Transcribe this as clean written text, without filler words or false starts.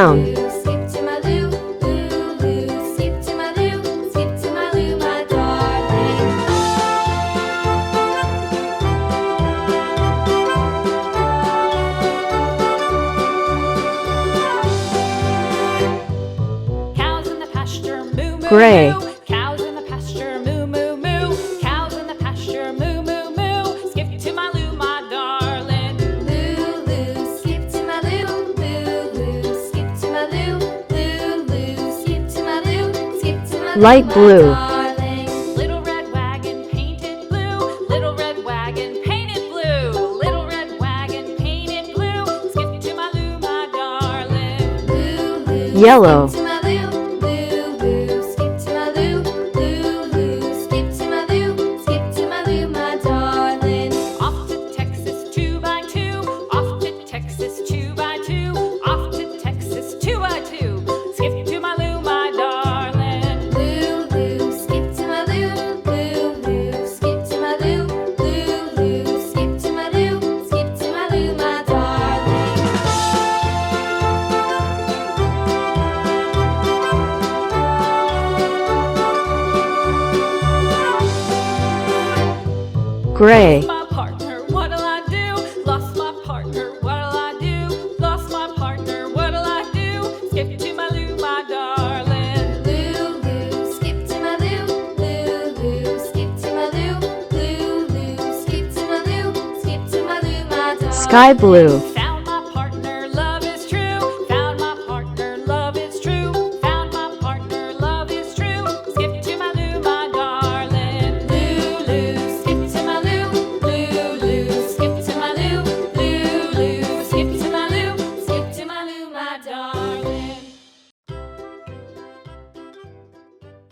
brown. Skip to my Lou, Lou, Lou. Skip to my Lou, skip to my Lou, my darling. Cows in the pasture, moo, moo, Gray. moo. Cows in the pasture, moo, moo, moo. Cows in the pasture, moo, moo, moo. Skip to my Lou, my darling. Lou, Lou, skip to my Lou, Lou, Lou. Skip to my Lou, Lou, Lou. Skip to my Lou, skip to my Lou, Light my blue. darling. Little red wagon painted blue. Little red wagon painted blue. Little red wagon painted blue. Skip to my Lou, my darling. Lou, Lou, Yellow. skip to my Lou, Lou, Lou. Skip to my Lou, Lou, Lou. Skip to my Lou, skip to my Lou, my darling. Off to Texas 2x2. Off to Texas 2x2. Off to Texas 2x2. Skip to my Lou, my darling. Lou, Lou, skip to my Lou, Lou, Lou. Skip to my Lou, Lou, Lou. Skip to my Lou, skip to my Lou, my darling. Gray. My partner, what'll I do? Lost my partner, what'll I do? Lost my partner, what'll I do? Skip to my Lou, my darling. Lou, Lou, skip to my Lou, Lou, Lou. Skip to my Lou, Lou, Lou. Skip to my Lou, skip to my Lou, my darling. Sky blue.